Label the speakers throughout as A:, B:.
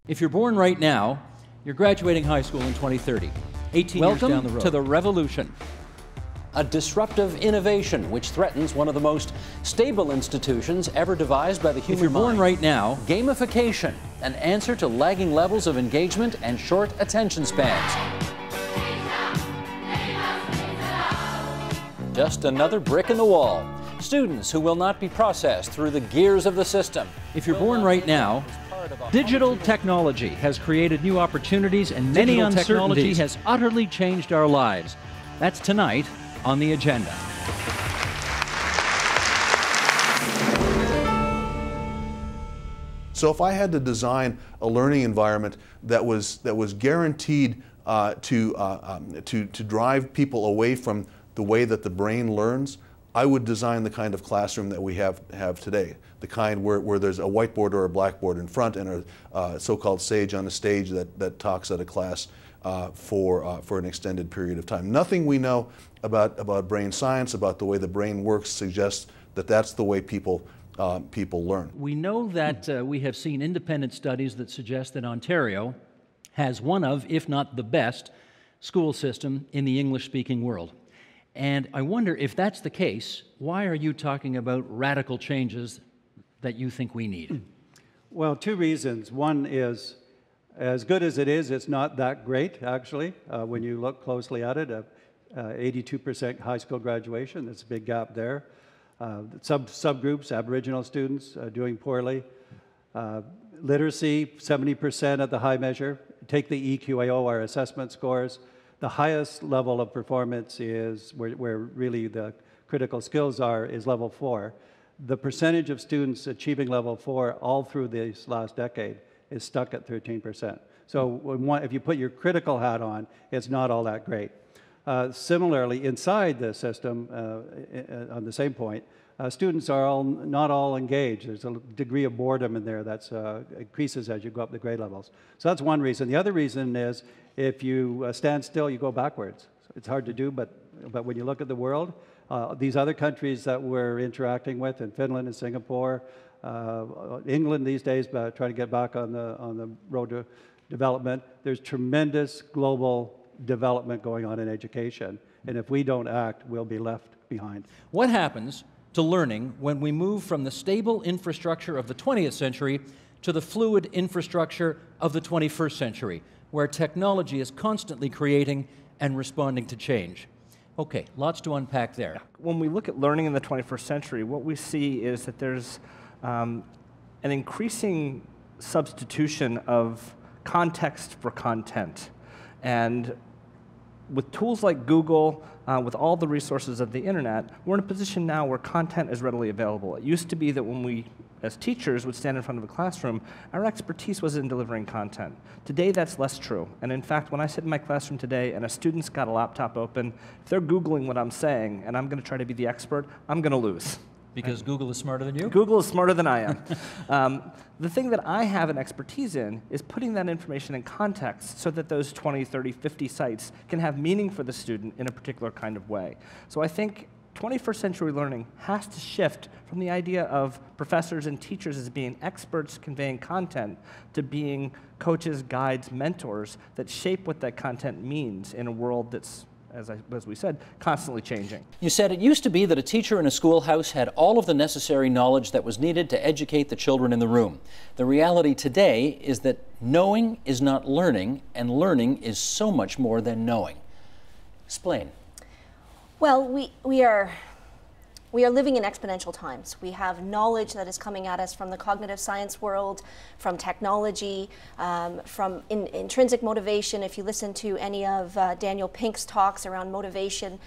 A: If you're born right now, you're graduating high school in 2030. 18 years down the road.
B: Welcome to the revolution.
C: A disruptive innovation which threatens one of the most stable institutions ever devised by the human mind.
A: If you're born right now,
C: gamification, an answer to lagging levels of engagement and short attention spans. Just another brick in the wall. Students who will not be processed through the gears of the system.
A: If you're born right now, digital technology has created new opportunities and many uncertainties. Technology has utterly changed our lives. That's tonight on the agenda.
D: So if I had to design a learning environment that was guaranteed to drive people away from the way that the brain learns, I would design the kind of classroom that we have today, the kind where there's a whiteboard or a blackboard in front and a so-called sage on a stage that talks at a class for an extended period of time. Nothing we know about brain science, about the way the brain works, suggests that that's the way people learn.
A: We know that we have seen independent studies that suggest that Ontario has one of, if not the best, school system in the English-speaking world. And I wonder, if that's the case, why are you talking about radical changes that you think we need?
E: Well, two reasons. One is, as good as it is, it's not that great, actually, when you look closely at it. 82% high school graduation, there's a big gap there. Subgroups, Aboriginal students doing poorly. Literacy, 70% at the high measure. Take the EQAO, our assessment scores. The highest level of performance is, where really the critical skills are, is level 4. The percentage of students achieving level 4 all through this last decade is stuck at 13%. So if you put your critical hat on, it's not all that great. Similarly, inside the system, on the same point, students are not all engaged. There's a degree of boredom in there that increases as you go up the grade levels. So that's one reason. The other reason is if you stand still, you go backwards. It's hard to do, but when you look at the world, these other countries that we're interacting with in Finland and Singapore, England these days, trying to get back on the road to development, there's tremendous global development going on in education. And if we don't act, we'll be left behind.
A: What happens to learning when we move from the stable infrastructure of the 20th century to the fluid infrastructure of the 21st century, where technology is constantly creating and responding to change? Okay, lots to unpack there.
B: When we look at learning in the 21st century, what we see is that there's an increasing substitution of context for content. And with tools like Google, with all the resources of the internet, we're in a position now where content is readily available. It used to be that when we, as teachers, would stand in front of a classroom, our expertise was in delivering content. Today, that's less true. And in fact, when I sit in my classroom today and a student's got a laptop open, if they're Googling what I'm saying and I'm going to try to be the expert, I'm going to lose.
A: Because Google is smarter than you?
B: Google is smarter than I am. The thing that I have an expertise in is putting that information in context so that those 20, 30, 50 sites can have meaning for the student in a particular kind of way. So I think 21st century learning has to shift from the idea of professors and teachers as being experts conveying content to being coaches, guides, mentors that shape what that content means in a world that's, as we said, constantly changing.
C: You said it used to be that a teacher in a schoolhouse had all of the necessary knowledge that was needed to educate the children in the room. The reality today is that knowing is not learning, and learning is so much more than knowing. Explain.
F: Well, we are living in exponential times. We have knowledge that is coming at us from the cognitive science world, from technology, from intrinsic motivation. If you listen to any of Daniel Pink's talks around motivation,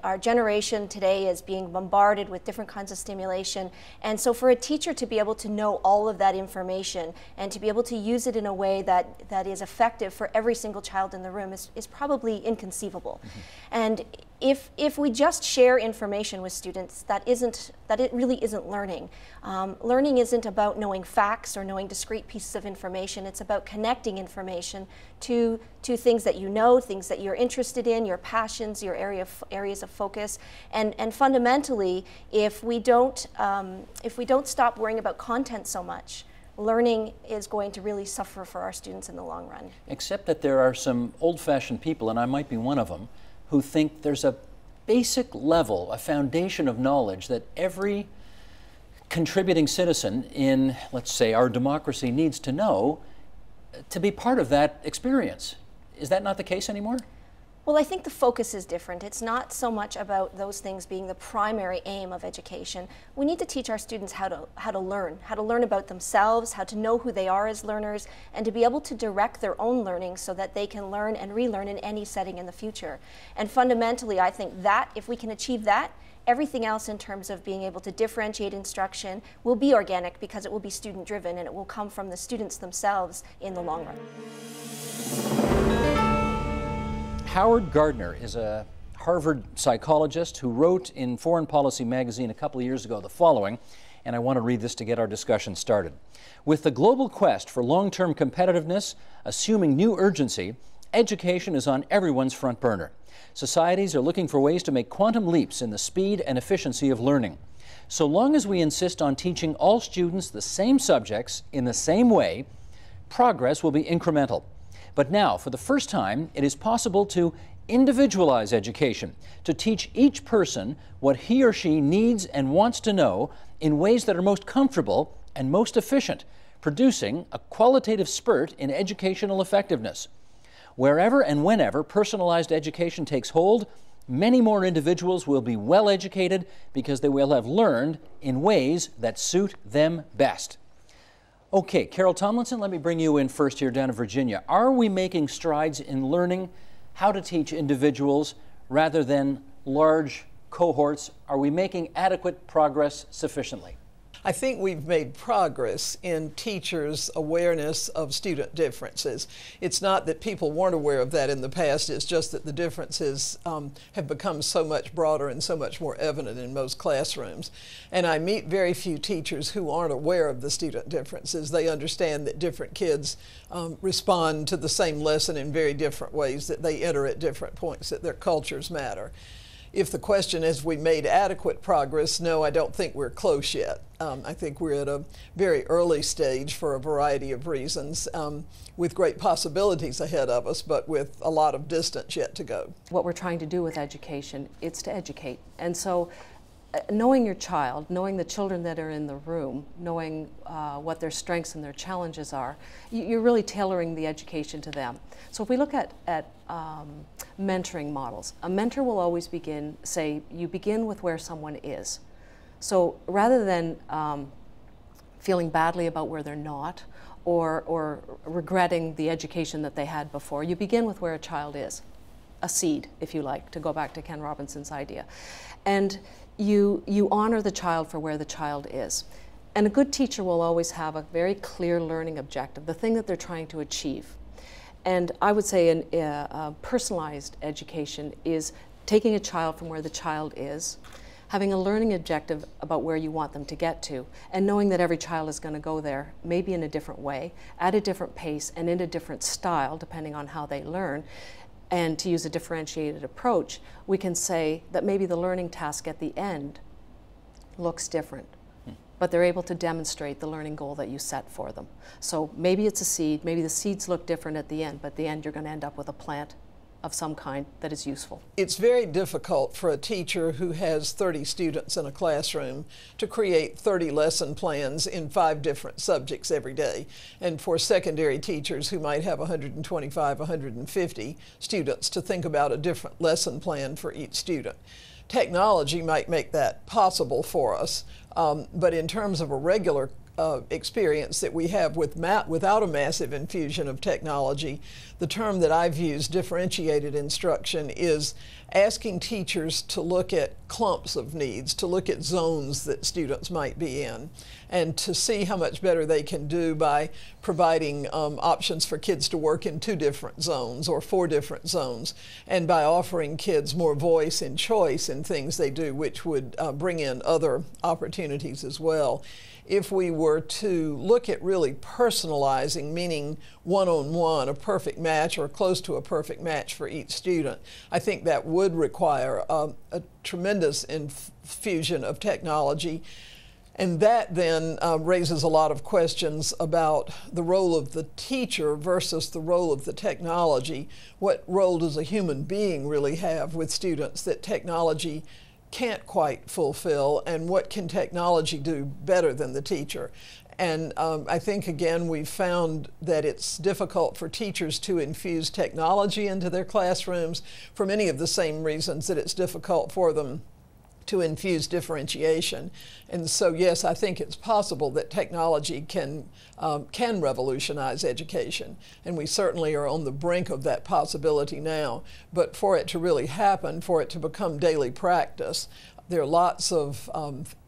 F: our generation today is being bombarded with different kinds of stimulation. And so for a teacher to be able to know all of that information and to be able to use it in a way that is effective for every single child in the room is probably inconceivable. Mm-hmm. And if we just share information with students, it really isn't learning. Learning isn't about knowing facts or knowing discrete pieces of information. It's about connecting information to things that you know, things that you're interested in, your passions, your areas of focus, and fundamentally, if we don't stop worrying about content so much, learning is going to really suffer for our students in the long run.
C: Except that there are some old-fashioned people, and I might be one of them, who think there's a basic level, a foundation of knowledge that every contributing citizen in, let's say, our democracy needs to know to be part of that experience. Is that not the case anymore?
F: Well, I think the focus is different. It's not so much about those things being the primary aim of education. We need to teach our students how to learn about themselves, how to know who they are as learners, and to be able to direct their own learning so that they can learn and relearn in any setting in the future. And fundamentally, I think that if we can achieve that, everything else in terms of being able to differentiate instruction will be organic because it will be student-driven and it will come from the students themselves in the long run.
C: Howard Gardner is a Harvard psychologist who wrote in Foreign Policy magazine a couple of years ago the following, and I want to read this to get our discussion started. With the global quest for long-term competitiveness assuming new urgency, education is on everyone's front burner. Societies are looking for ways to make quantum leaps in the speed and efficiency of learning. So long as we insist on teaching all students the same subjects in the same way, progress will be incremental. But now, for the first time, it is possible to individualize education, to teach each person what he or she needs and wants to know in ways that are most comfortable and most efficient, producing a qualitative spurt in educational effectiveness. Wherever and whenever personalized education takes hold, many more individuals will be well educated because they will have learned in ways that suit them best. Okay, Carol Tomlinson, let me bring you in first here down in Virginia. Are we making strides in learning how to teach individuals rather than large cohorts? Are we making adequate progress sufficiently?
G: I think we've made progress in teachers' awareness of student differences. It's not that people weren't aware of that in the past, it's just that the differences have become so much broader and so much more evident in most classrooms. And I meet very few teachers who aren't aware of the student differences. They understand that different kids respond to the same lesson in very different ways, that they enter at different points, that their cultures matter. If the question is, we made adequate progress, no, I don't think we're close yet. I think we're at a very early stage for a variety of reasons, with great possibilities ahead of us, but with a lot of distance yet to go.
H: What we're trying to do with education, it's to educate. And so knowing your child, knowing the children that are in the room, knowing what their strengths and their challenges are, you're really tailoring the education to them. So if we look at mentoring models, a mentor will always you begin with where someone is. So rather than feeling badly about where they're not, or regretting the education that they had before, you begin with where a child is, a seed, if you like, to go back to Ken Robinson's idea. And you honor the child for where the child is. And a good teacher will always have a very clear learning objective, the thing that they're trying to achieve. And I would say personalized education is taking a child from where the child is, having a learning objective about where you want them to get to, and knowing that every child is going to go there, maybe in a different way, at a different pace, and in a different style, depending on how they learn. And to use a differentiated approach, we can say that maybe the learning task at the end looks different, but they're able to demonstrate the learning goal that you set for them. So maybe it's a seed, maybe the seeds look different at the end, but at the end you're going to end up with a plant of some kind that is useful.
G: It's very difficult for a teacher who has 30 students in a classroom to create 30 lesson plans in 5 different subjects every day. And for secondary teachers who might have 125, 150 students to think about a different lesson plan for each student. Technology might make that possible for us, but in terms of a regular experience that we have without a massive infusion of technology, the term that I've used, differentiated instruction, is asking teachers to look at clumps of needs, to look at zones that students might be in, and to see how much better they can do by providing options for kids to work in 2 different zones or 4 different zones, and by offering kids more voice and choice in things they do, which would bring in other opportunities as well. If we were to look at really personalizing, meaning one-on-one, a perfect match or close to a perfect match for each student, I think that would require a tremendous infusion of technology. And that then raises a lot of questions about the role of the teacher versus the role of the technology. What role does a human being really have with students that technology can't quite fulfill, and what can technology do better than the teacher? And I think, again, we've found that it's difficult for teachers to infuse technology into their classrooms for many of the same reasons that it's difficult for them to infuse differentiation. And so, yes, I think it's possible that technology can revolutionize education, and we certainly are on the brink of that possibility now. But for it to really happen, for it to become daily practice, there are lots of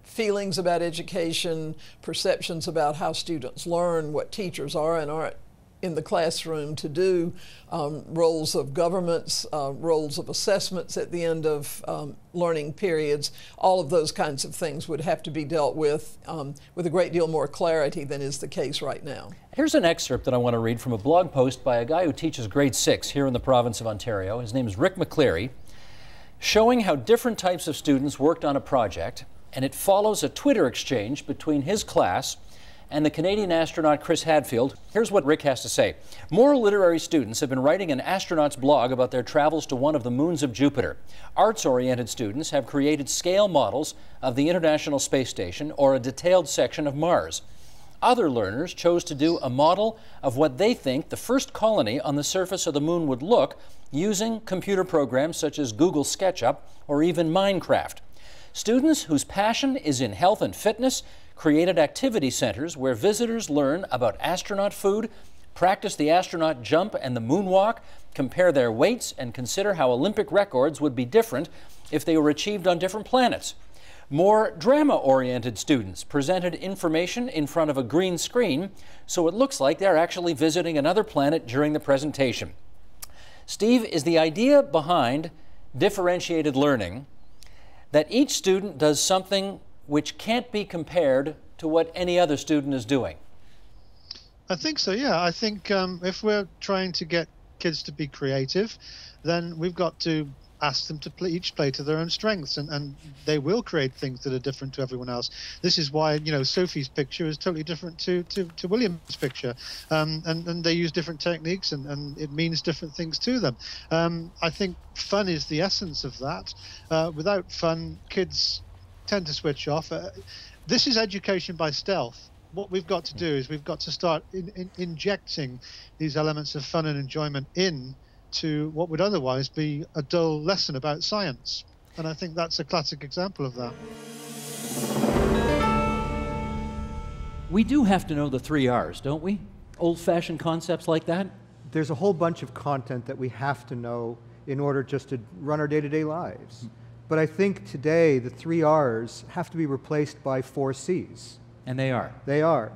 G: feelings about education, perceptions about how students learn, what teachers are and aren't in the classroom to do, roles of governments, roles of assessments at the end of learning periods. All of those kinds of things would have to be dealt with a great deal more clarity than is the case right now.
C: Here's an excerpt that I want to read from a blog post by a guy who teaches grade 6 here in the province of Ontario. His name is Rick McCleary, showing how different types of students worked on a project, and it follows a Twitter exchange between his class and the Canadian astronaut Chris Hadfield. Here's what Rick has to say. More literary students have been writing an astronaut's blog about their travels to one of the moons of Jupiter. Arts-oriented students have created scale models of the International Space Station or a detailed section of Mars. Other learners chose to do a model of what they think the first colony on the surface of the moon would look using computer programs such as Google SketchUp or even Minecraft. Students whose passion is in health and fitness created activity centers where visitors learn about astronaut food, practice the astronaut jump and the moonwalk, compare their weights, and consider how Olympic records would be different if they were achieved on different planets. More drama-oriented students presented information in front of a green screen, so it looks like they're actually visiting another planet during the presentation. Steve, is the idea behind differentiated learning that each student does something which can't be compared to what any other student is doing?
I: I think so, yeah. I think if we're trying to get kids to be creative, then we've got to ask them to each play to their own strengths, and they will create things that are different to everyone else. This is why, you know, Sophie's picture is totally different to William's picture, and they use different techniques, and it means different things to them. I think fun is the essence of that. Without fun, kids tend to switch off. This is education by stealth. What we've got to do is we've got to start injecting these elements of fun and enjoyment in to what would otherwise be a dull lesson about science. And I think that's a classic example of that.
A: We do have to know the 3 R's, don't we? Old-fashioned concepts like that?
J: There's a whole bunch of content that we have to know in order just to run our day-to-day lives. But I think today the 3 R's have to be replaced by 4 C's.
A: And they are?
J: They are.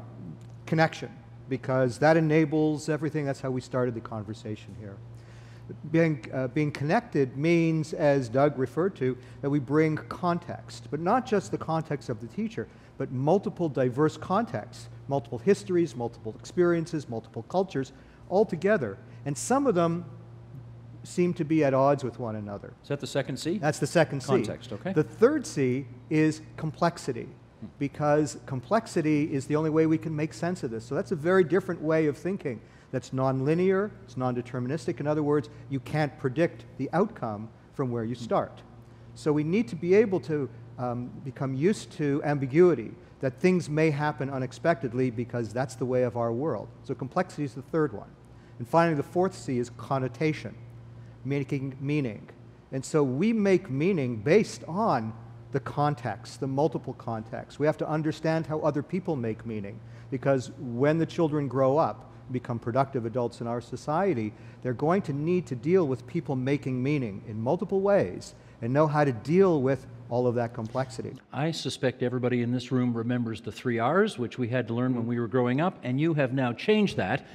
J: Connection, because that enables everything. That's how we started the conversation here. Being connected means, as Doug referred to, that we bring context, but not just the context of the teacher, but multiple diverse contexts, multiple histories, multiple experiences, multiple cultures, all together. And some of them seem to be at odds with one another.
A: Is that the second C?
J: That's the second C.
A: Context, okay.
J: The third C is complexity, because complexity is the only way we can make sense of this. So that's a very different way of thinking. That's nonlinear, it's non-deterministic. In other words, you can't predict the outcome from where you start. So we need to be able to become used to ambiguity, that things may happen unexpectedly because that's the way of our world. So complexity is the third one. And finally, the fourth C is connotation, making meaning. And so we make meaning based on the context, the multiple contexts. We have to understand how other people make meaning, because when the children grow up, become productive adults in our society, they're going to need to deal with people making meaning in multiple ways and know how to deal with all of that complexity.
A: I suspect everybody in this room remembers the 3 R's, which we had to learn when we were growing up, and you have now changed that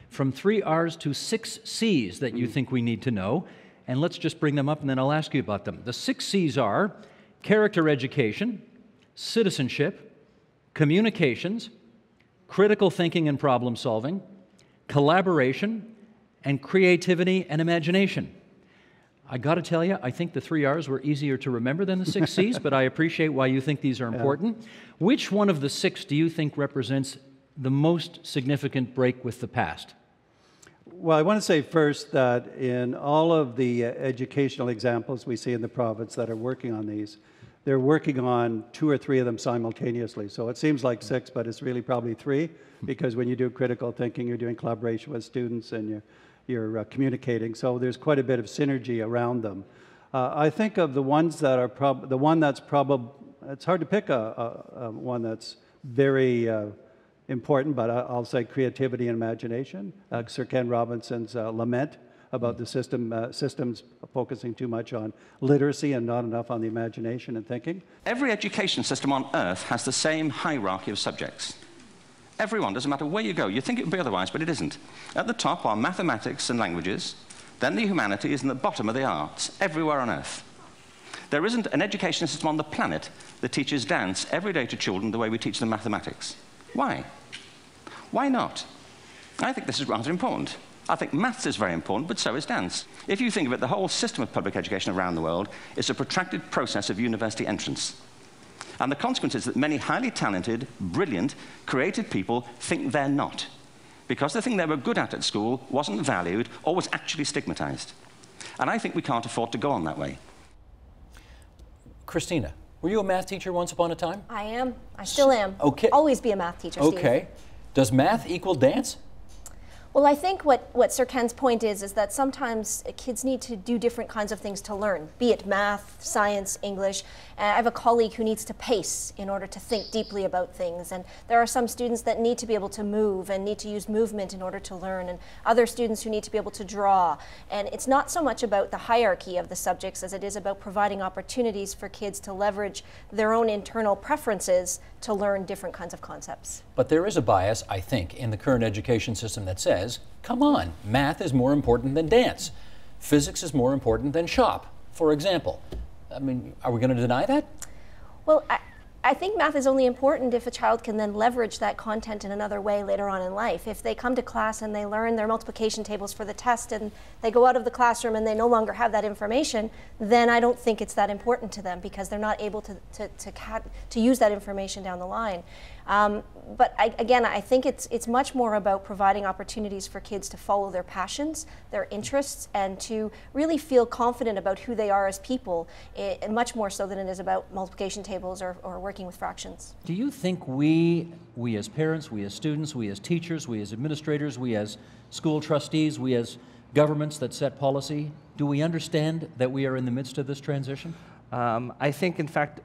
A: from 3 R's to 6 C's that you think we need to know. And let's just bring them up and then I'll ask you about them. The 6 C's are character education, citizenship, communications, critical thinking and problem solving, collaboration, and creativity and imagination. I got to tell you, I think the 3 R's were easier to remember than the 6 C's, but I appreciate why you think these are important. Yeah. Which one of the 6 do you think represents the most significant break with the past?
E: Well, I want to say first that in all of the educational examples we see in the province that are working on these, they're working on 2 or 3 of them simultaneously. So it seems like 6, but it's really probably 3, because when you do critical thinking, you're doing collaboration with students and you're communicating. So there's quite a bit of synergy around them. I think of the ones that are the one that's probably, it's hard to pick a one that's very important, but I'll say creativity and imagination. Sir Ken Robinson's lament about the systems focusing too much on literacy and not enough on the imagination and thinking.
K: Every education system on earth has the same hierarchy of subjects. Everyone, doesn't matter where you go. You think it would be otherwise, but it isn't. At the top are mathematics and languages, then the humanities, and at the bottom are the arts, everywhere on earth. There isn't an education system on the planet that teaches dance every day to children the way we teach them mathematics. Why? Why not? I think this is rather important. I think maths is very important, but so is dance. If you think of it, the whole system of public education around the world is a protracted process of university entrance. And the consequence is that many highly talented, brilliant, creative people think they're not, because the thing they were good at school wasn't valued or was actually stigmatized. And I think we can't afford to go on that way.
C: Christina, were you a math teacher once upon a time?
F: I am. I still am.
C: Okay.
F: Always be a math teacher, Steve.
C: Okay. Does math equal dance?
F: Well, I think what Sir Ken's point is that sometimes kids need to do different kinds of things to learn, be it math, science, English. I have a colleague who needs to pace in order to think deeply about things. And there are some students that need to be able to move and need to use movement in order to learn, and other students who need to be able to draw. And it's not so much about the hierarchy of the subjects as it is about providing opportunities for kids to leverage their own internal preferences to learn different kinds of concepts.
C: But there is a bias, I think, in the current education system that says, come on, math is more important than dance. Physics is more important than shop, for example. I mean, are we going to deny that?
F: Well, I think math is only important if a child can then leverage that content in another way later on in life. If they come to class and they learn their multiplication tables for the test and they go out of the classroom and they no longer have that information, then I don't think it's that important to them because they're not able to use that information down the line. But again, I think it's much more about providing opportunities for kids to follow their passions, their interests, and to really feel confident about who they are as people, much more so than it is about multiplication tables or working with fractions.
A: Do you think we as parents, we as students, we as teachers, we as administrators, we as school trustees, we as governments that set policy, do we understand that we are in the midst of this transition?
B: I think, in fact,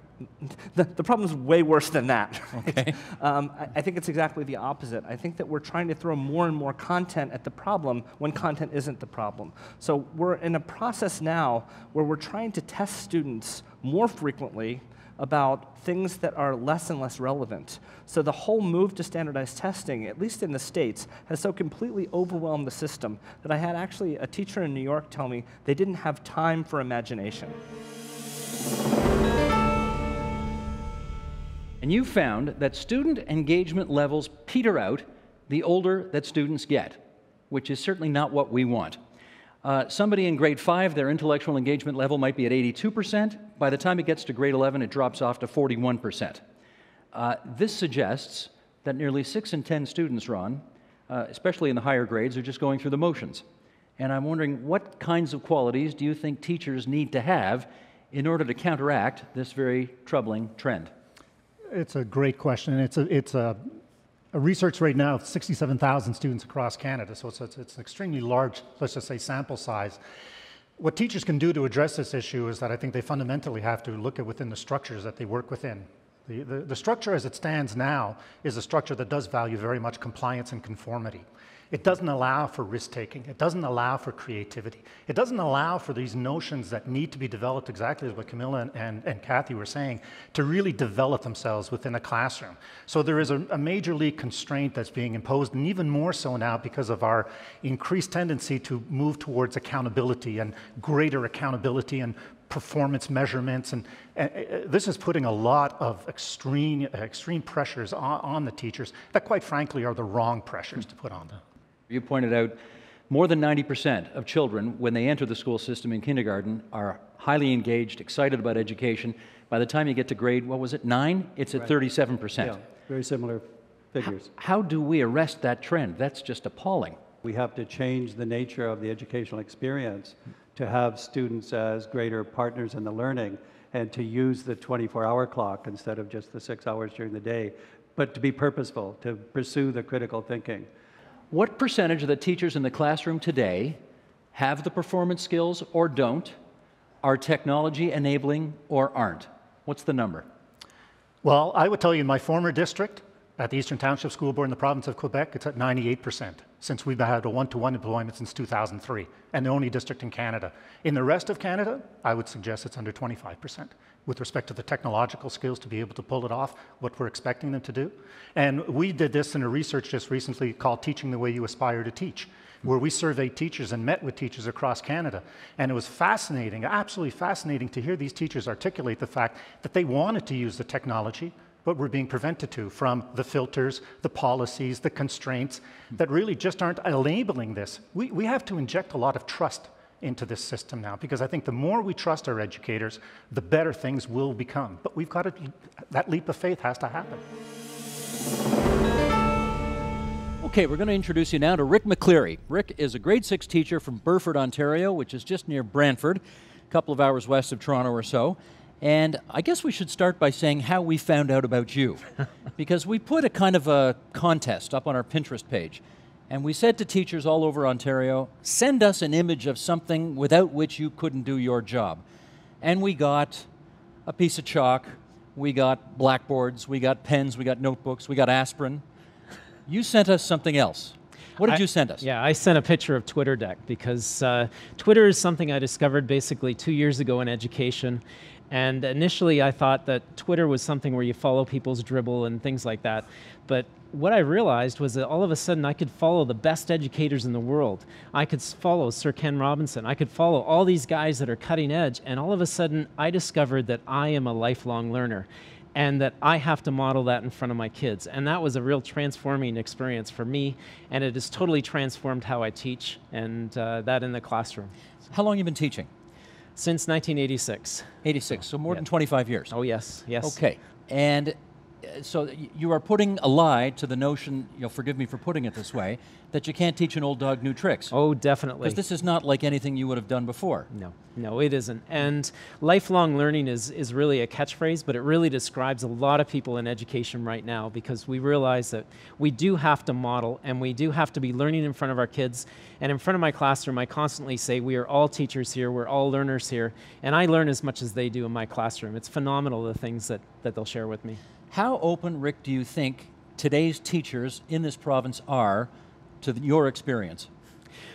B: the problem is way worse than that.
A: Okay.
B: I think it's exactly the opposite. I think that we're trying to throw more and more content at the problem when content isn't the problem. So we're in a process now where we're trying to test students more frequently about things that are less and less relevant. So the whole move to standardized testing, at least in the States, has so completely overwhelmed the system that I had actually a teacher in New York tell me they didn't have time for imagination.
A: And you found that student engagement levels peter out the older that students get, which is certainly not what we want. Somebody in grade 5, their intellectual engagement level might be at 82%. By the time it gets to grade 11, it drops off to 41%. This suggests that nearly 6 in 10 students, Ron, especially in the higher grades, are just going through the motions. And I'm wondering, what kinds of qualities do you think teachers need to have in order to counteract this very troubling trend?
L: It's a great question. It's a research right now of 67,000 students across Canada, so it's an extremely large, let's just say, sample size. What teachers can do to address this issue is that I think they fundamentally have to look at within the structures that they work within. The structure as it stands now is a structure that does value very much compliance and conformity. It doesn't allow for risk-taking. It doesn't allow for creativity. It doesn't allow for these notions that need to be developed, exactly as what Camilla and Kathy were saying, to really develop themselves within a classroom. So there is a major league constraint that's being imposed, and even more so now because of our increased tendency to move towards accountability and greater accountability and performance measurements, and this is putting a lot of extreme pressures on the teachers that, quite frankly, are the wrong pressures to put on them.
A: You pointed out More than 90% of children, when they enter the school system in kindergarten, are highly engaged, excited about education. By the time you get to grade, what was it, 9? It's at 37%.
E: Yeah, very similar figures.
A: How do we arrest that trend? That's just appalling.
E: We have to change the nature of the educational experience to have students as greater partners in the learning and to use the 24-hour clock instead of just the 6 hours during the day, but to be purposeful, to pursue the critical thinking.
A: What percentage of the teachers in the classroom today have the performance skills or don't, are technology enabling or aren't? What's the number?
L: Well, I would tell you in my former district, at the Eastern Township School Board in the province of Quebec, it's at 98%, since we've had a one-to-one deployment since 2003, and the only district in Canada. In the rest of Canada, I would suggest it's under 25% with respect to the technological skills to be able to pull it off, what we're expecting them to do. And we did this in a research just recently called Teaching the Way You Aspire to Teach, where we surveyed teachers and met with teachers across Canada. And it was fascinating, absolutely fascinating to hear these teachers articulate the fact that they wanted to use the technology, but we're being prevented to from the filters, the policies, the constraints that really just aren't enabling this. We have to inject a lot of trust into this system now, because I think the more we trust our educators, the better things will become. But we've got to, that leap of faith has to happen.
A: Okay, we're going to introduce you now to Rick McCleary. Rick is a grade 6 teacher from Burford, Ontario, which is just near Brantford, a couple of hours west of Toronto or so. And I guess we should start by saying how we found out about you. Because we put a kind of a contest up on our Pinterest page. And we said to teachers all over Ontario, send us an image of something without which you couldn't do your job. And we got a piece of chalk, we got blackboards, we got pens, we got notebooks, we got aspirin. You sent us something else. What did you send us?
M: Yeah, I sent a picture of Twitter Deck because Twitter is something I discovered basically 2 years ago in education. And initially I thought that Twitter was something where you follow people's dribble and things like that. But what I realized was that all of a sudden I could follow the best educators in the world. I could follow Sir Ken Robinson. I could follow all these guys that are cutting edge. And all of a sudden I discovered that I am a lifelong learner and that I have to model that in front of my kids. And that was a real transforming experience for me. And it has totally transformed how I teach and that in the classroom.
A: How long have you been teaching?
M: Since 1986.
A: 86, so more than 25 years.
M: Oh, yes, yes.
A: Okay, and so you are putting a lie to the notion, you'll forgive me for putting it this way, that you can't teach an old dog new tricks.
M: Oh, definitely.
A: Because this is not like anything you would have done before.
M: No, no, it isn't. And lifelong learning is really a catchphrase, but it really describes a lot of people in education right now because we realize that we do have to model and we do have to be learning in front of our kids. And in front of my classroom, I constantly say, we are all teachers here, we're all learners here, and I learn as much as they do in my classroom. It's phenomenal, the things that they'll share with me.
A: How open, Rick, do you think today's teachers in this province are to your experience?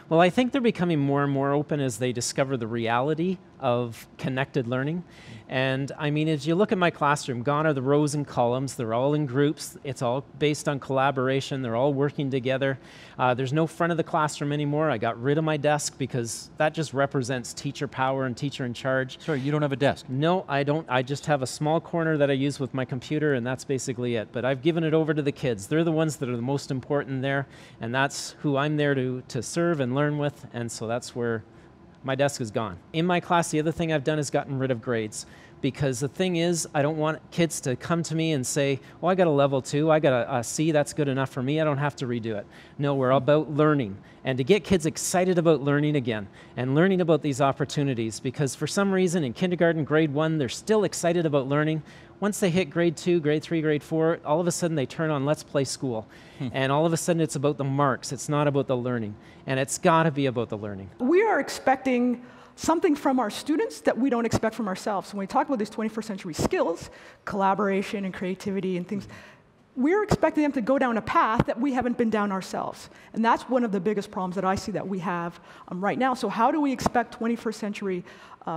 M: Well, I think they're becoming more and more open as they discover the reality of connected learning. And I mean, as you look at my classroom, gone are the rows and columns. They're all in groups. It's all based on collaboration. They're all working together. There's no front of the classroom anymore. I got rid of my desk because that just represents teacher power and teacher in charge.
A: Sorry, you don't have a desk?
M: No, I don't. I just have a small corner that I use with my computer, and that's basically it. But I've given it over to the kids. They're the ones that are the most important there, and that's who I'm there to serve and learn with, and so that's where my desk is gone. In my class, the other thing I've done is gotten rid of grades. Because the thing is, I don't want kids to come to me and say, well, I got a level 2, I got a C, that's good enough for me, I don't have to redo it. No, we're about learning. And to get kids excited about learning again and learning about these opportunities, because for some reason in kindergarten, grade 1, they're still excited about learning. Once they hit grade 2, grade 3, grade 4, all of a sudden they turn on Let's Play School. And all of a sudden it's about the marks, it's not about the learning. And it's gotta be about the learning.
N: We are expecting something from our students that we don't expect from ourselves. When we talk about these 21st century skills, collaboration and creativity and things, we're expecting them to go down a path that we haven't been down ourselves. And that's one of the biggest problems that I see that we have right now. So how do we expect 21st century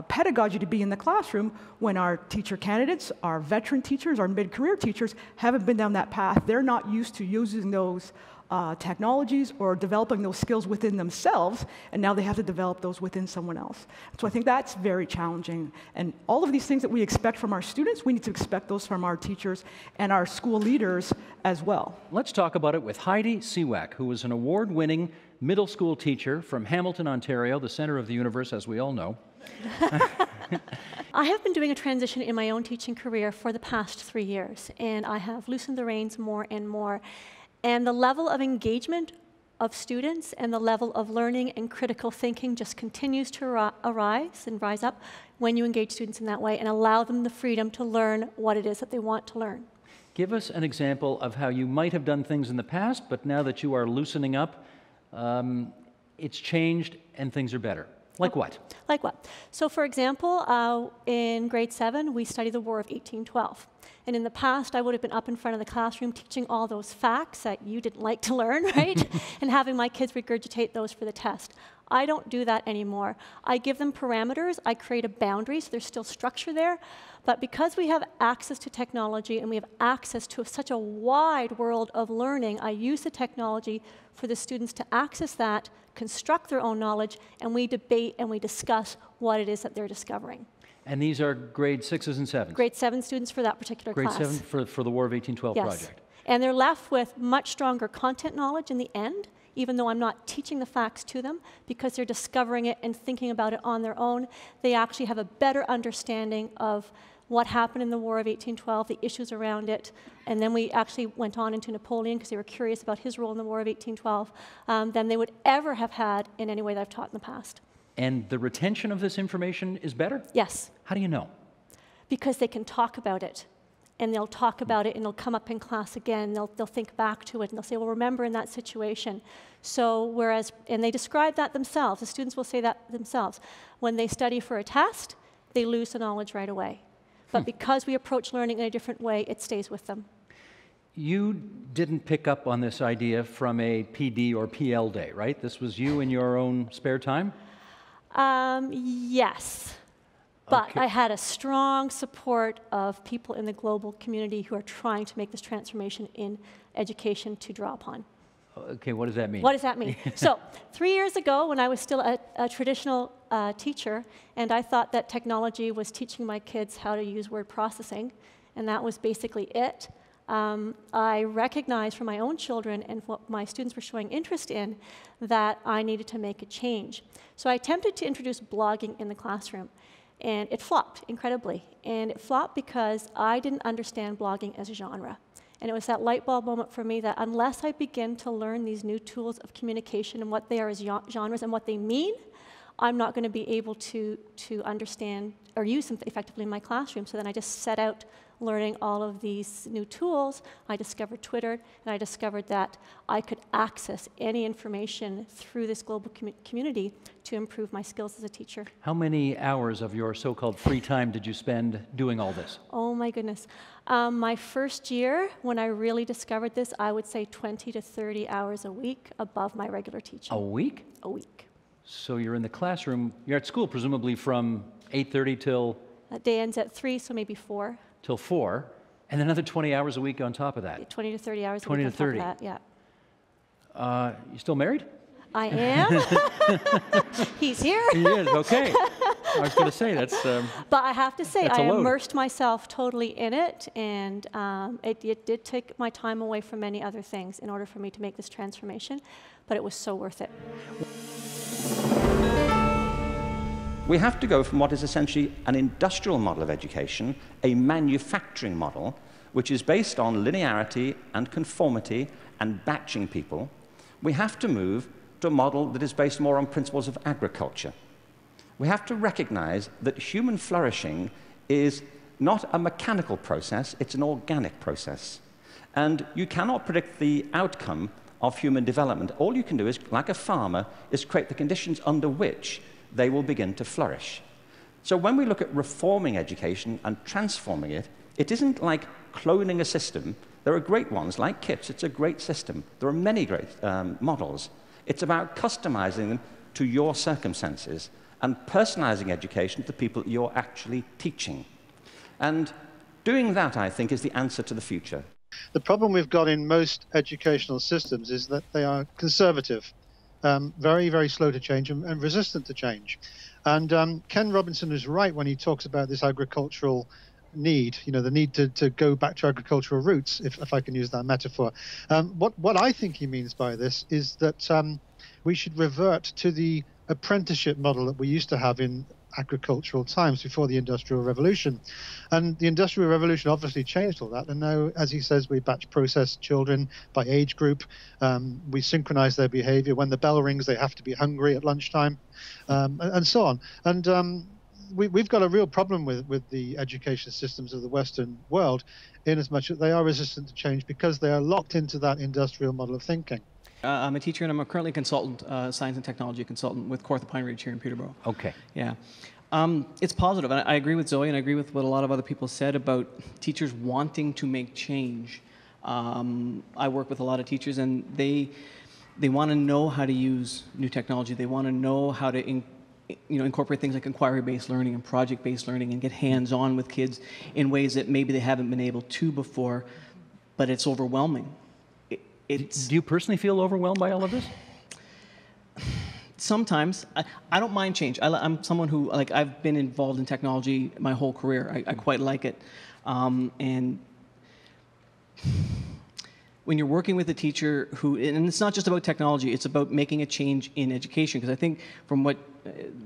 N: pedagogy to be in the classroom when our teacher candidates, our veteran teachers, our mid-career teachers haven't been down that path? They're not used to using those technologies or developing those skills within themselves, and now they have to develop those within someone else. So I think that's very challenging. And all of these things that we expect from our students, we need to expect those from our teachers and our school leaders as well.
A: Let's talk about it with Heidi Siwak, who is an award-winning middle school teacher from Hamilton, Ontario, the center of the universe, as we all know.
O: I have been doing a transition in my own teaching career for the past 3 years, and I have loosened the reins more and more. And the level of engagement of students and the level of learning and critical thinking just continues to rise up when you engage students in that way and allow them the freedom to learn what it is that they want to learn.
A: Give us an example of how you might have done things in the past, but now that you are loosening up, it's changed and things are better. Like what?
O: Like what? So for example, in grade 7, we study the War of 1812. And in the past, I would have been up in front of the classroom teaching all those facts that you didn't like to learn, right? And having my kids regurgitate those for the test. I don't do that anymore. I give them parameters. I create a boundary, so there's still structure there. But because we have access to technology and we have access to such a wide world of learning, I use the technology for the students to access that, construct their own knowledge, and we debate and we discuss what it is that they're discovering.
A: And these are grade 6s and 7s?
O: Grade 7 students for that particular class.
A: Grade 7 for the War of 1812
O: yes.
A: project.
O: And they're left with much stronger content knowledge in the end, even though I'm not teaching the facts to them, because they're discovering it and thinking about it on their own. They actually have a better understanding of what happened in the War of 1812, the issues around it, and then we actually went on into Napoleon because they were curious about his role in the War of 1812, than they would ever have had in any way that I've taught in the past.
A: And the retention of this information is better?
O: Yes.
A: How do you know?
O: Because they can talk about it, and they'll talk about it, and it'll come up in class again, they'll think back to it, and they'll say, well, remember in that situation. So whereas, and they describe that themselves, the students will say that themselves. When they study for a test, they lose the knowledge right away. But because we approach learning in a different way, it stays with them.
A: You didn't pick up on this idea from a PD or PL day, right? This was you in your own spare time?
O: Yes. But
A: Okay.
O: I had a strong support of people in the global community who are trying to make this transformation in education to draw upon.
A: Okay, what does that mean?
O: What does that mean? So 3 years ago, when I was still a traditional teacher, and I thought that technology was teaching my kids how to use word processing, and that was basically it, I recognized from my own children and what my students were showing interest in that I needed to make a change. So I attempted to introduce blogging in the classroom, and it flopped incredibly. And it flopped because I didn't understand blogging as a genre. And it was that light bulb moment for me that unless I begin to learn these new tools of communication and what they are as genres and what they mean, I'm not going to be able to understand or use them effectively in my classroom. So then I just set out learning all of these new tools. I discovered Twitter, and I discovered that I could access any information through this global community to improve my skills as a teacher.
A: How many hours of your so-called free time did you spend doing all this?
O: Oh my goodness. My first year, when I really discovered this, I would say 20 to 30 hours a week above my regular teaching.
A: A week?
O: A week.
A: So you're in the classroom, you're at school presumably from 8:30 till?
O: Day ends at 3, so maybe 4.
A: Till 4, and another 20 hours a week on top of that.
O: 20 to 30 hours
A: 20
O: a week
A: to 30.
O: on top of that, yeah.
A: You still married?
O: I am. He's here.
A: He is, okay. I was going to say, that's...
O: But I have to say,
A: that's
O: I
A: a load.
O: immersed myself totally in it, and it did take my time away from many other things in order for me to make this transformation, but it was so worth it.
K: We have to go from what is essentially an industrial model of education, a manufacturing model, which is based on linearity and conformity and batching people. We have to move to a model that is based more on principles of agriculture. We have to recognize that human flourishing is not a mechanical process, it's an organic process. And you cannot predict the outcome of human development. All you can do is, like a farmer, is create the conditions under which they will begin to flourish. So when we look at reforming education and transforming it, it isn't like cloning a system. There are great ones, like KIPS, it's a great system. There are many great models. It's about customizing them to your circumstances and personalizing education to the people you're actually teaching. And doing that, I think, is the answer to the future.
I: The problem we've got in most educational systems is that they are conservative. Very, very slow to change and resistant to change. And Ken Robinson is right when he talks about this agricultural need, you know, the need to go back to agricultural roots, if I can use that metaphor. What I think he means by this is that we should revert to the apprenticeship model that we used to have in agricultural times before the Industrial Revolution. And the Industrial Revolution obviously changed all that. And now, as he says, we batch process children by age group. We synchronize their behavior. When the bell rings, they have to be hungry at lunchtime, and so on. And we've got a real problem with the education systems of the Western world, in as much that they are resistant to change because they are locked into that industrial model of thinking.
P: I'm a teacher, and I'm currently a consultant, science and technology consultant with Cortha Pine Ridge here in Peterborough.
A: Okay.
P: Yeah. It's positive. And I agree with Zoe, and I agree with what a lot of other people said about teachers wanting to make change. I work with a lot of teachers, and they want to know how to use new technology. They want to know how to incorporate things like inquiry-based learning and project-based learning and get hands-on with kids in ways that maybe they haven't been able to before, but it's overwhelming. Do
A: you personally feel overwhelmed by all of this?
P: Sometimes. I don't mind change. I'm someone who, I've been involved in technology my whole career. I quite like it. And when you're working with a teacher who, and it's not just about technology, it's about making a change in education. Because I think from what,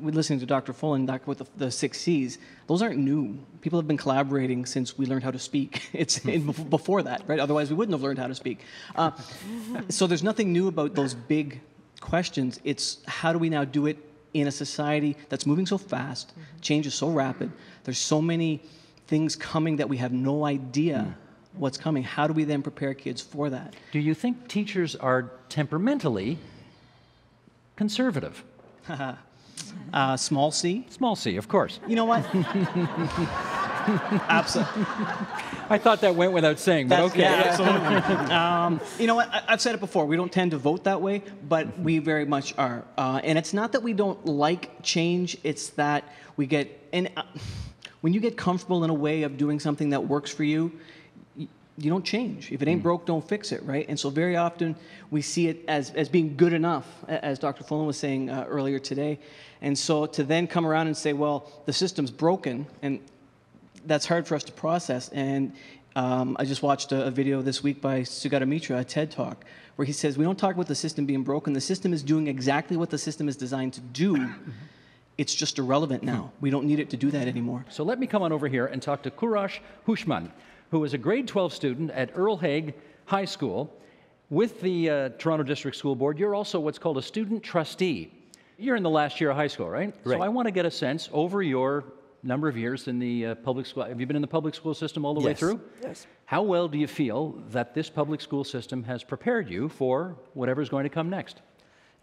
P: we're listening to Dr. Fullen, with the 6 C's, those aren't new. People have been collaborating since we learned how to speak. It's before that, right? Otherwise, we wouldn't have learned how to speak. So there's nothing new about those big questions. It's how do we now do it in a society that's moving so fast, change is so rapid, there's so many things coming that we have no idea what's coming. How do we then prepare kids for that?
A: Do you think teachers are temperamentally conservative?
P: Small c?
A: Small c, of course.
P: You know what? Absolutely.
A: I thought that went without saying, but okay.
P: Yeah, absolutely. You know what? I've said it before. We don't tend to vote that way, but we very much are. And it's not that we don't like change. It's that we get... when you get comfortable in a way of doing something that works for you, you don't change. If it ain't broke, don't fix it, right? And so very often we see it as being good enough, as Dr. Fullen was saying earlier today. And so to then come around and say, well, the system's broken, and that's hard for us to process. And I just watched a video this week by Sugata Mitra, a TED Talk, where he says, we don't talk about the system being broken. The system is doing exactly what the system is designed to do. It's just irrelevant now. We don't need it to do that anymore.
A: So let me come on over here and talk to Courage Hushman, who is a grade 12 student at Earl Hague High School with the Toronto District School Board. You're also what's called a student trustee. You're in the last year of high school, right?
Q: Right.
A: So I want to get a sense over your number of years in the public school. Have you been in the public school system all the way through?
Q: Yes.
A: How well do you feel that this public school system has prepared you for whatever's going to come next?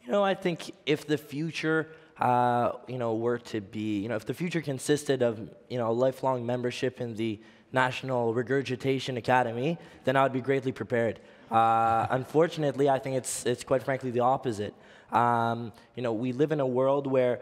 Q: You know, I think if the future, were to be, if the future consisted of, lifelong membership in the National Regurgitation Academy, then I would be greatly prepared. Unfortunately, I think it's quite frankly the opposite. We live in a world where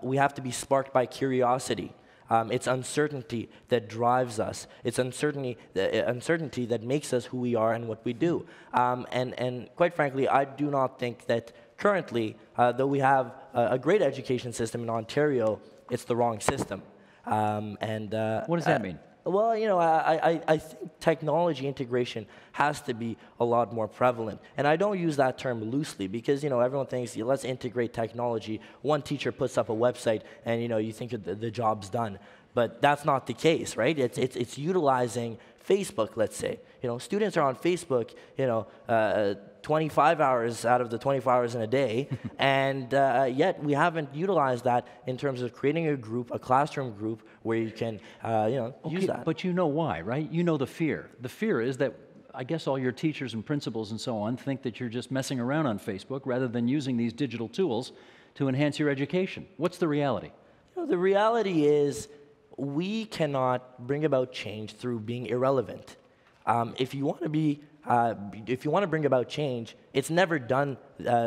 Q: we have to be sparked by curiosity. It's uncertainty that drives us. It's uncertainty that makes us who we are and what we do. And quite frankly, I do not think that currently, though we have a great education system in Ontario, it's the wrong system.
A: What does that mean?
Q: Well, I think technology integration has to be a lot more prevalent. And I don't use that term loosely because, everyone thinks, let's integrate technology. One teacher puts up a website and, you think the job's done. But that's not the case, right? It's utilizing Facebook, let's say. Students are on Facebook, 25 hours out of the 24 hours in a day, and yet we haven't utilized that in terms of creating a group, a classroom group, where you can, use that.
A: But you know why, right? You know the fear. The fear is that I guess all your teachers and principals and so on think that you're just messing around on Facebook rather than using these digital tools to enhance your education. What's the reality?
Q: The reality is we cannot bring about change through being irrelevant. If you want to bring about change, it's never done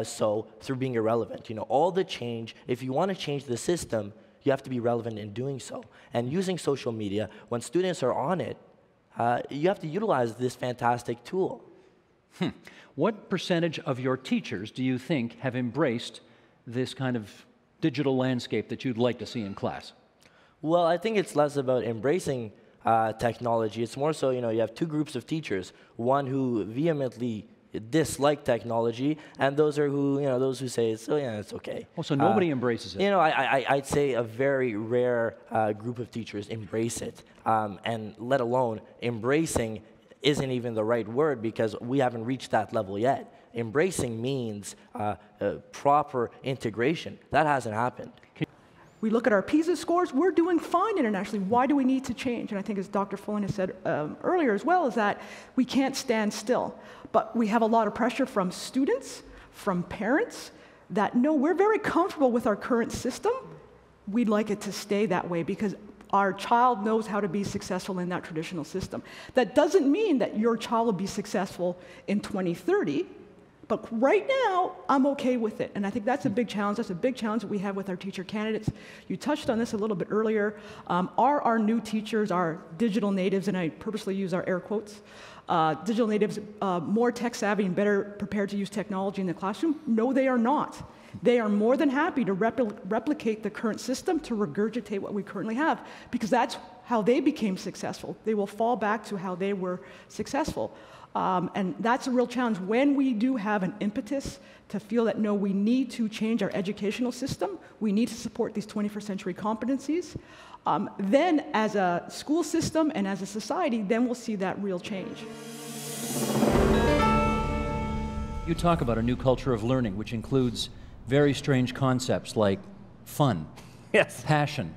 Q: so through being irrelevant. All the change, if you want to change the system, you have to be relevant in doing so. And using social media, when students are on it, you have to utilize this fantastic tool.
A: What percentage of your teachers do you think have embraced this kind of digital landscape that you'd like to see in class?
Q: Well, I think it's less about embracing technology. It's more so, you have two groups of teachers, one who vehemently dislike technology, and those who say, it's okay.
A: Oh, so nobody embraces it.
Q: I'd say a very rare group of teachers embrace it, and let alone embracing isn't even the right word because we haven't reached that level yet. Embracing means proper integration. That hasn't happened.
N: We look at our PISA scores, we're doing fine internationally. Why do we need to change? And I think as Dr. Fullen has said earlier as well, is that we can't stand still. But we have a lot of pressure from students, from parents, that no, we're very comfortable with our current system. We'd like it to stay that way because our child knows how to be successful in that traditional system. That doesn't mean that your child will be successful in 2030, but right now, I'm okay with it. And I think that's a big challenge. That's a big challenge that we have with our teacher candidates. You touched on this a little bit earlier. Are our new teachers, our digital natives, and I purposely use our air quotes, digital natives more tech savvy and better prepared to use technology in the classroom? No, they are not. They are more than happy to replicate the current system, to regurgitate what we currently have, because that's how they became successful. They will fall back to how they were successful. And that's a real challenge. When we do have an impetus to feel that, no, we need to change our educational system, we need to support these 21st century competencies, then as a school system and as a society, then we'll see that real change.
A: You talk about a new culture of learning, which includes very strange concepts like fun,
B: yes,
A: passion,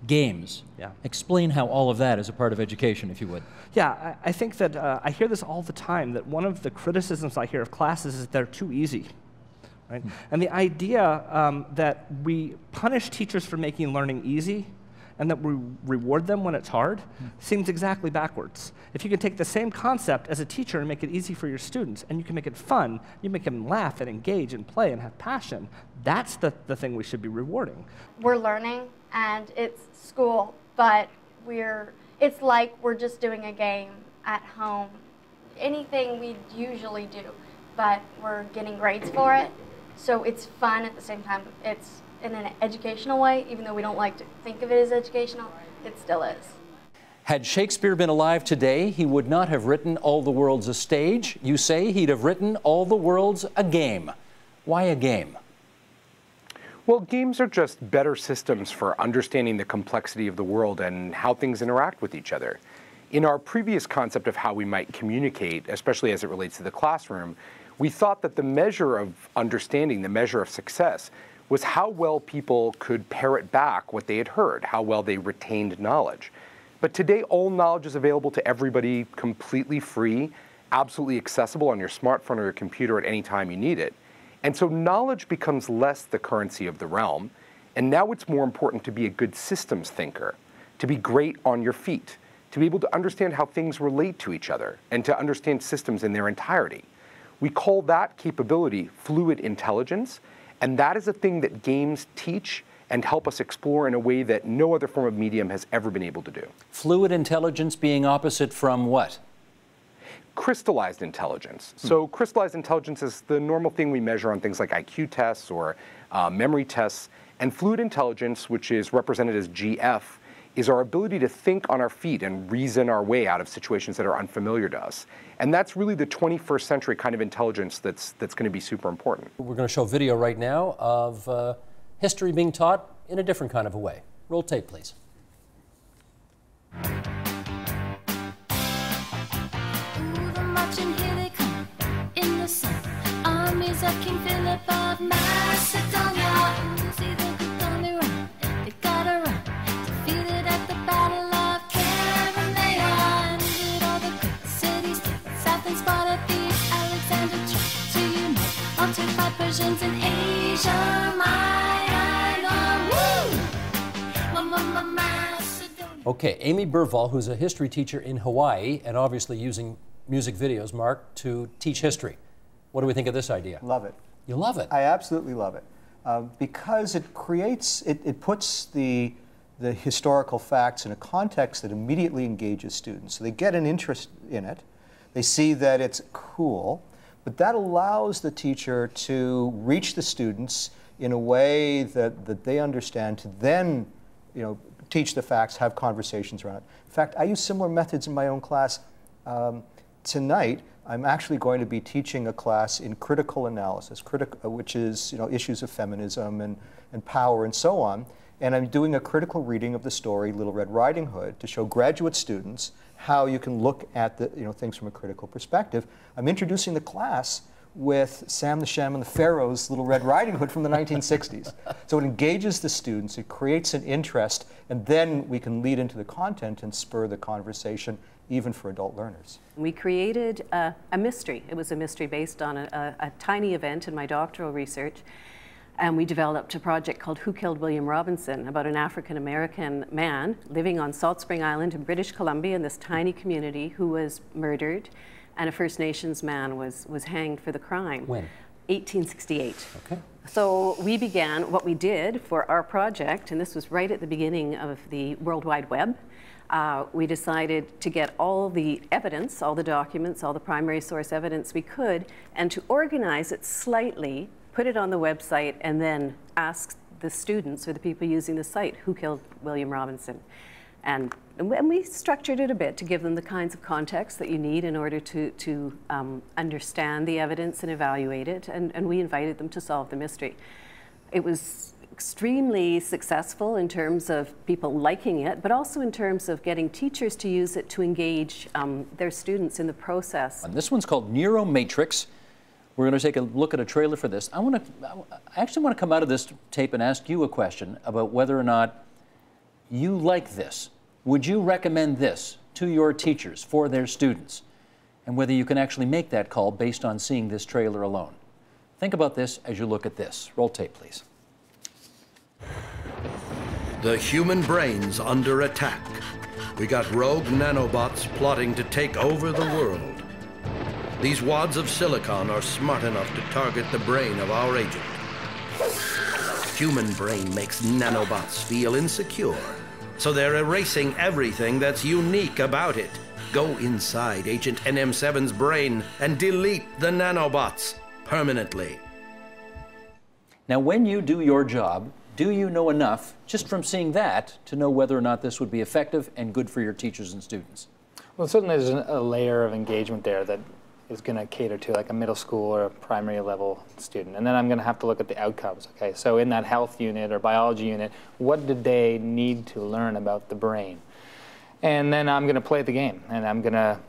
A: games.
B: Yeah.
A: Explain how all of that is a part of education, if you would.
B: Yeah, I think that I hear this all the time, that one of the criticisms I hear of classes is they're too easy. Right? And the idea that we punish teachers for making learning easy and that we reward them when it's hard seems exactly backwards. If you can take the same concept as a teacher and make it easy for your students, and you can make it fun, you make them laugh and engage and play and have passion, that's the thing we should be rewarding.
R: We're learning, and it's school, but it's like we're just doing a game at home. Anything we usually do, but we're getting grades for it. So it's fun at the same time. It's in an educational way, even though we don't like to think of it as educational, it still is.
C: Had Shakespeare been alive today, he would not have written All the World's a Stage. You say he'd have written All the World's a Game. Why a game?
S: Well, games are just better systems for understanding the complexity of the world and how things interact with each other. In our previous concept of how we might communicate, especially as it relates to the classroom, we thought that the measure of understanding, the measure of success, was how well people could parrot back what they had heard, how well they retained knowledge. But today, all knowledge is available to everybody, completely free, absolutely accessible on your smartphone or your computer at any time you need it. And so knowledge becomes less the currency of the realm, and now it's more important to be a good systems thinker, to be great on your feet, to be able to understand how things relate to each other, and to understand systems in their entirety. We call that capability fluid intelligence, and that is a thing that games teach and help us explore in a way that no other form of medium has ever been able to do.
C: Fluid intelligence being opposite from what?
S: Crystallized intelligence. So crystallized intelligence is the normal thing we measure on things like IQ tests or memory tests. And fluid intelligence, which is represented as GF, is our ability to think on our feet and reason our way out of situations that are unfamiliar to us. And that's really the 21st century kind of intelligence that's going to be super important.
C: We're going to show video right now of history being taught in a different kind of a way. Roll tape, please.
T: Armies of King Philip of Macedonia. See the good army run, they gotta run. Defeated at the Battle of Chaeronea. Ended all the great cities to the south and Sparta thieves. Alexander tried to unite all to fight Persians in Asia Minor. Woo! Macedonia.
C: Okay, Amy Burval, who's a history teacher in Hawaii and obviously using music videos, Mark, to teach history. What do we think of this idea?
J: Love it.
C: You love it?
J: I absolutely love it. Because it creates, it puts the historical facts in a context that immediately engages students. So they get an interest in it. They see that it's cool. But that allows the teacher to reach the students in a way that they understand, to then teach the facts, have conversations around it. In fact, I use similar methods in my own class. Tonight, I'm actually going to be teaching a class in critical analysis, which is issues of feminism and power and so on. And I'm doing a critical reading of the story Little Red Riding Hood to show graduate students how you can look at the, things from a critical perspective. I'm introducing the class with Sam the Sham and the Pharaoh's Little Red Riding Hood from the 1960s. So it engages the students, it creates an interest, and then we can lead into the content and spur the conversation, even for adult learners.
U: We created a mystery. It was a mystery based on a tiny event in my doctoral research. And we developed a project called Who Killed William Robinson, about an African-American man living on Salt Spring Island in British Columbia in this tiny community who was murdered, and a First Nations man was hanged for the crime.
C: When?
U: 1868.
C: Okay.
U: So we began, what we did for our project, and this was right at the beginning of the World Wide Web, we decided to get all the evidence, all the documents, all the primary source evidence we could, and to organize it slightly, put it on the website, and then ask the students or the people using the site who killed William Robinson. And we structured it a bit to give them the kinds of context that you need in order to understand the evidence and evaluate it, and we invited them to solve the mystery. It was extremely successful in terms of people liking it, but also in terms of getting teachers to use it to engage their students in the process.
C: And this one's called Neuro Matrix. We're going to take a look at a trailer for this. I actually want to come out of this tape and ask you a question about whether or not you like this. Would you recommend this to your teachers for their students? And whether you can actually make that call based on seeing this trailer alone. Think about this as you look at this. Roll tape, please.
V: The human brain's under attack. We got rogue nanobots plotting to take over the world. These wads of silicon are smart enough to target the brain of our agent. Human brain makes nanobots feel insecure, so they're erasing everything that's unique about it. Go inside Agent NM7's brain and delete the nanobots permanently.
C: Now, when you do your job, do you know enough, just from seeing that, to know whether or not this would be effective and good for your teachers and students?
W: Well, certainly there's a layer of engagement there that is going to cater to like a middle school or a primary level student. And then I'm going to have to look at the outcomes. Okay, so in that health unit or biology unit, what did they need to learn about the brain? And then I'm going to play the game, and I'm going to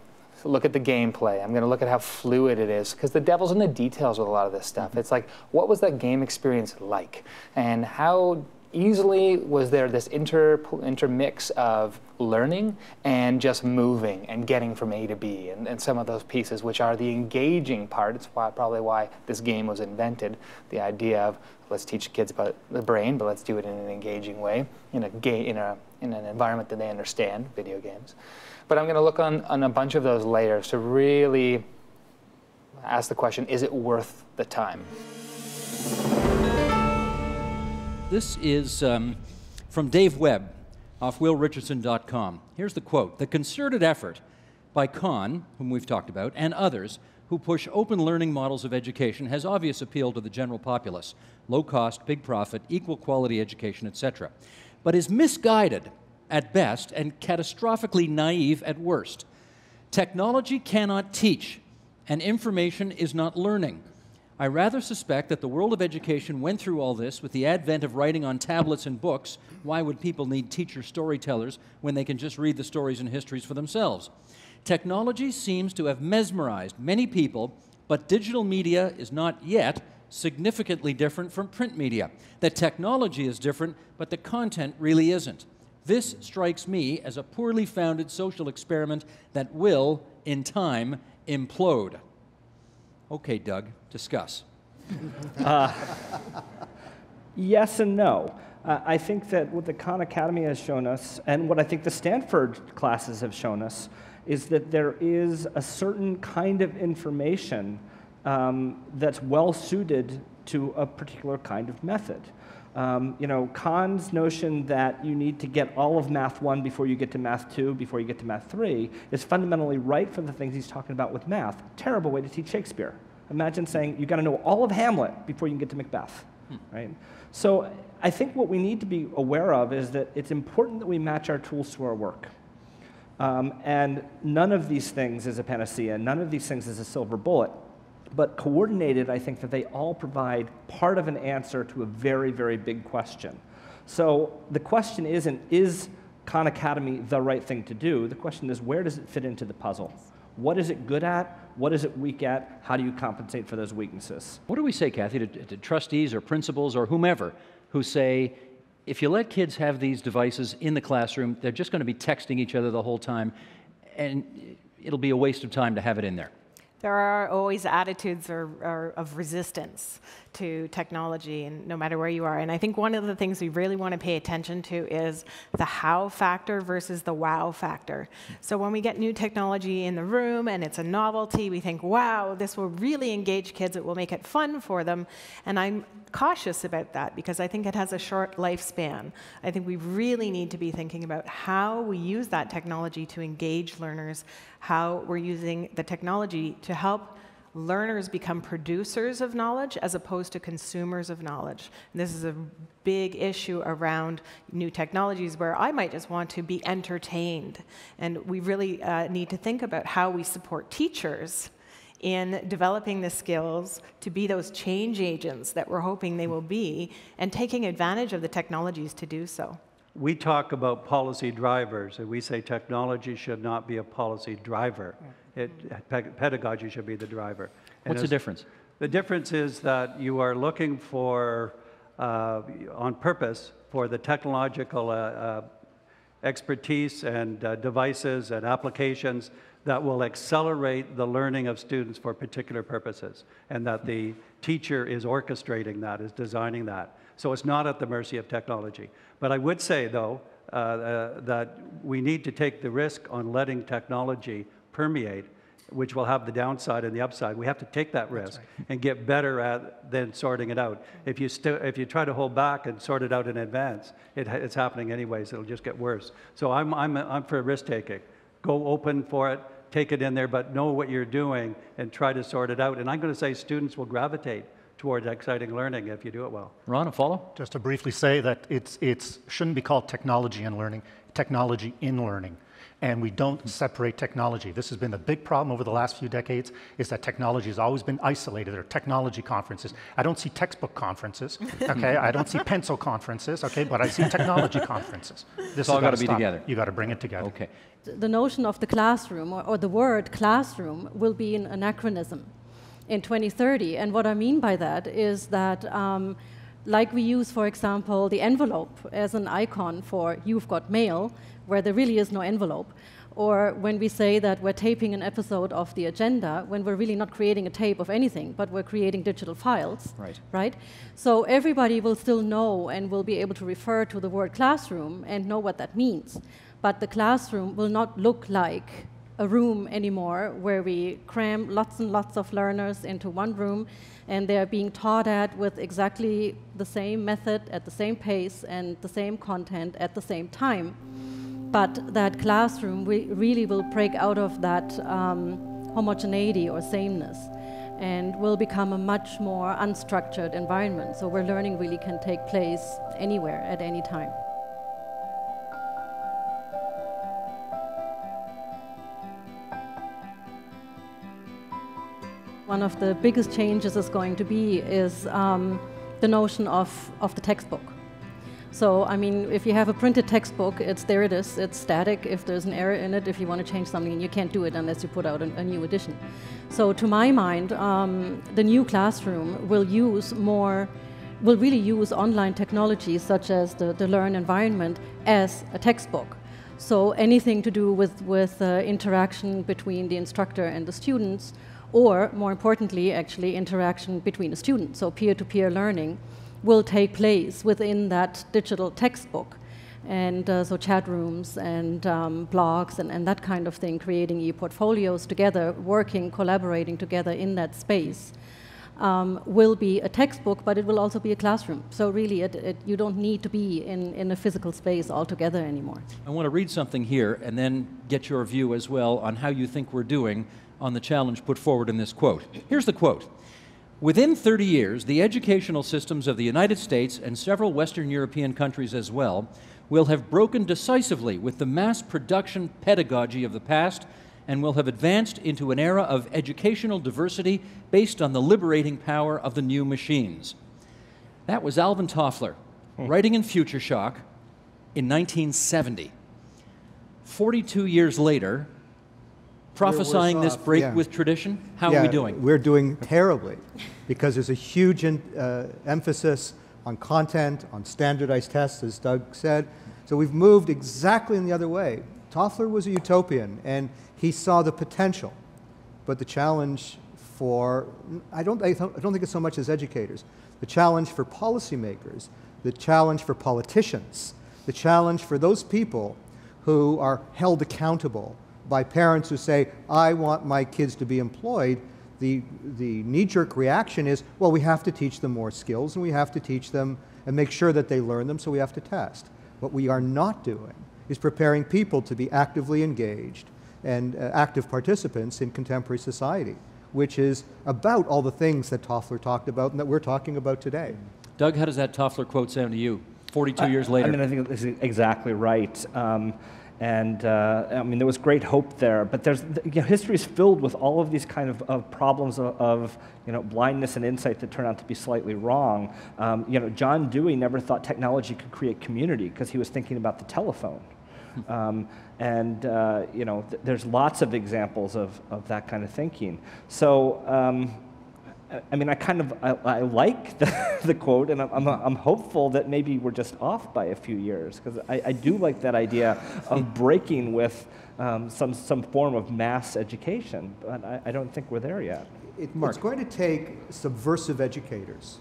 W: look at the gameplay. I'm going to look at how fluid it is, because the devil's in the details with a lot of this stuff. It's like, what was that game experience like? And how easily was there this intermix of learning and just moving and getting from A to B, and some of those pieces, which are the engaging part. It's probably why this game was invented, the idea of let's teach kids about the brain, but let's do it in an engaging way, in an environment that they understand, video games. But I'm going to look on a bunch of those layers to really ask the question, is it worth the time?
A: This is from Dave Webb off willrichardson.com. Here's the quote: "The concerted effort by Kahn, whom we've talked about, and others who push open learning models of education has obvious appeal to the general populace: low cost, big profit, equal quality education, etc., but is misguided at best and catastrophically naive at worst. Technology cannot teach, and information is not learning. I rather suspect that the world of education went through all this with the advent of writing on tablets and books. Why would people need teacher storytellers when they can just read the stories and histories for themselves? Technology seems to have mesmerized many people, but digital media is not yet significantly different from print media. The technology is different, but the content really isn't. This strikes me as a poorly founded social experiment that will, in time, implode." Okay, Doug, discuss.
B: Yes and no. I think that what the Khan Academy has shown us, and what I think the Stanford classes have shown us, is that there is a certain kind of information that's well suited to a particular kind of method. Kahn's notion that you need to get all of Math 1 before you get to Math 2, before you get to Math 3, is fundamentally right for the things he's talking about with math. Terrible way to teach Shakespeare. Imagine saying you got to know all of Hamlet before you can get to Macbeth. right? So I think what we need to be aware of is that it's important that we match our tools to our work. And none of these things is a panacea, none of these things is a silver bullet. But coordinated, I think that they all provide part of an answer to a very, very big question. So the question isn't, is Khan Academy the right thing to do? The question is, where does it fit into the puzzle? What is it good at? What is it weak at? How do you compensate for those weaknesses?
A: What do we say, Kathy, to trustees or principals or whomever who say, if you let kids have these devices in the classroom, they're just going to be texting each other the whole time, and it'll be a waste of time to have it in there?
D: There are always attitudes of resistance to technology, and no matter where you are. And I think one of the things we really want to pay attention to is the how factor versus the wow factor. So when we get new technology in the room and it's a novelty, we think, wow, this will really engage kids, it will make it fun for them. And I'm cautious about that because I think it has a short lifespan. I think we really need to be thinking about how we use that technology to engage learners, how we're using the technology to help learners become producers of knowledge as opposed to consumers of knowledge. And this is a big issue around new technologies where I might just want to be entertained. And we really need to think about how we support teachers in developing the skills to be those change agents that we're hoping they will be, and taking advantage of the technologies to do so.
E: We talk about policy drivers, and we say technology should not be a policy driver. Pedagogy should be the driver.
A: What's the difference?
E: The difference is that you are looking for, on purpose, for the technological expertise and devices and applications that will accelerate the learning of students for particular purposes, and that the teacher is orchestrating that, is designing that. So it's not at the mercy of technology. But I would say, though, that we need to take the risk on letting technology permeate, which will have the downside and the upside. We have to take that risk and get better at then sorting it out. If you try to hold back and sort it out in advance, it's happening anyways. It'll just get worse. So I'm for risk taking. Go open for it, take it in there, but know what you're doing and try to sort it out. And I'm going to say students will gravitate towards exciting learning if you do it well.
A: Ron, a follow?
L: Just to briefly say that it shouldn't be called technology and learning, technology in learning. And we don't separate technology. This has been a big problem over the last few decades, is that technology has always been isolated. There are technology conferences. I don't see textbook conferences, okay? I don't see pencil conferences, okay? But I see technology conferences.
A: This all got to be together.
L: You got to bring it together.
A: Okay.
G: The notion of the classroom, or the word classroom, will be an anachronism in 2030. And what I mean by that is that like we use, for example, the envelope as an icon for you've got mail, where there really is no envelope, or when we say that we're taping an episode of the agenda, when we're really not creating a tape of anything, but we're creating digital files, right? So everybody will still know and will be able to refer to the word classroom and know what that means. But the classroom will not look like a room anymore where we cram lots and lots of learners into one room and they're being taught at with exactly the same method, at the same pace, and the same content at the same time. But that classroom really will break out of that homogeneity or sameness and will become a much more unstructured environment. So where learning really can take place anywhere at any time. One of the biggest changes is going to be is the notion of the textbook. So, I mean, if you have a printed textbook, there it is, it's static. If there's an error in it, if you want to change something, you can't do it unless you put out a new edition. So to my mind, the new classroom will really use online technologies such as the Learn environment as a textbook. So anything to do with interaction between the instructor and the students, or more importantly, actually, interaction between the students. So peer-to-peer learning will take place within that digital textbook. And so chat rooms and blogs and that kind of thing, creating e-portfolios together, working, collaborating together in that space, will be a textbook, but it will also be a classroom. So really, you don't need to be in a physical space altogether anymore.
A: I want to read something here and then get your view as well on how you think we're doing on the challenge put forward in this quote. Here's the quote. Within 30 years, the educational systems of the United States and several Western European countries as well will have broken decisively with the mass production pedagogy of the past and will have advanced into an era of educational diversity based on the liberating power of the new machines. That was Alvin Toffler, writing in Future Shock in 1970. 42 years later, prophesying this break with tradition, how are we doing?
J: We're doing terribly because there's a huge emphasis on content, on standardized tests, as Doug said. So we've moved exactly in the other way. Toffler was a utopian, and he saw the potential. But the challenge for, I don't think it's so much as educators, the challenge for policymakers, the challenge for politicians, the challenge for those people who are held accountable by parents who say, I want my kids to be employed, the knee-jerk reaction is, well, we have to teach them more skills, and we have to teach them and make sure that they learn them, so we have to test. What we are not doing is preparing people to be actively engaged and active participants in contemporary society, which is about all the things that Toffler talked about and that we're talking about today.
A: Doug, how does that Toffler quote sound to you, 42 years later?
B: I mean, I think this is exactly right. I mean, there was great hope there, but there's, history is filled with all of these kind of problems of blindness and insight that turn out to be slightly wrong. John Dewey never thought technology could create community because he was thinking about the telephone. There's lots of examples of that kind of thinking. So, I mean, I like the quote, and I'm hopeful that maybe we're just off by a few years, because I do like that idea of breaking with some form of mass education, but I don't think we're there yet.
J: It's going to take subversive educators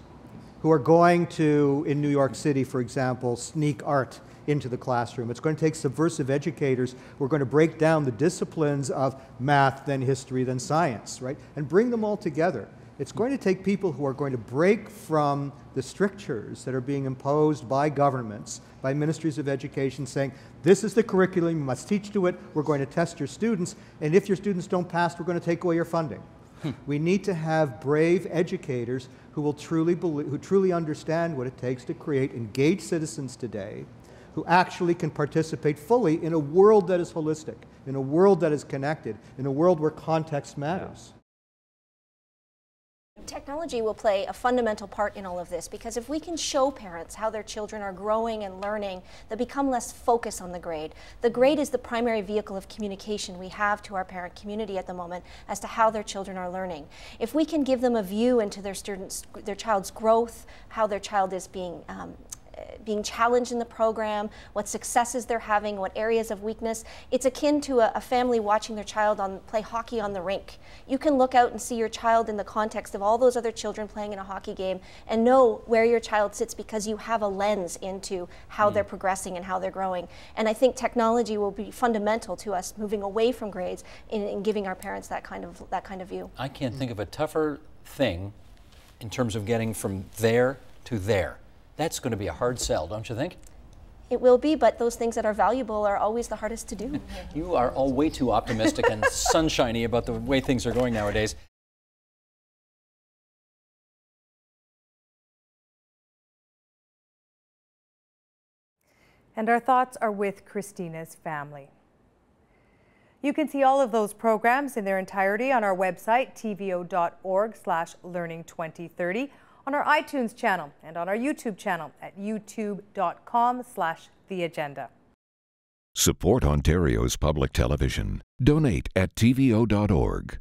J: who are going to, in New York City, for example, sneak art into the classroom. It's going to take subversive educators who are going to break down the disciplines of math, then history, then science, right, and bring them all together. It's going to take people who are going to break from the strictures that are being imposed by governments, by ministries of education, saying, this is the curriculum, you must teach to it, we're going to test your students, and if your students don't pass, we're going to take away your funding. We need to have brave educators who will truly understand what it takes to create engaged citizens today, who actually can participate fully in a world that is holistic, in a world that is connected, in a world where context matters.
F: Technology will play a fundamental part in all of this, because if we can show parents how their children are growing and learning, they become less focused on the grade. The grade is the primary vehicle of communication we have to our parent community at the moment as to how their children are learning. If we can give them a view into their child's growth, how their child is being challenged in the program, what successes they're having, what areas of weakness. It's akin to a family watching their child play hockey on the rink. You can look out and see your child in the context of all those other children playing in a hockey game and know where your child sits because you have a lens into how they're progressing and how they're growing. And I think technology will be fundamental to us moving away from grades in giving our parents that kind of view.
C: I can't think of a tougher thing in terms of getting from there to there. That's going to be a hard sell, don't you think?
F: It will be, but those things that are valuable are always the hardest to do.
C: You are all way too optimistic and sunshiny about the way things are going nowadays.
H: And our thoughts are with Christina's family. You can see all of those programs in their entirety on our website, tvo.org/learning2030, on our iTunes channel, and on our YouTube channel at youtube.com/theagenda.
M: Support Ontario's public television. Donate at tvo.org.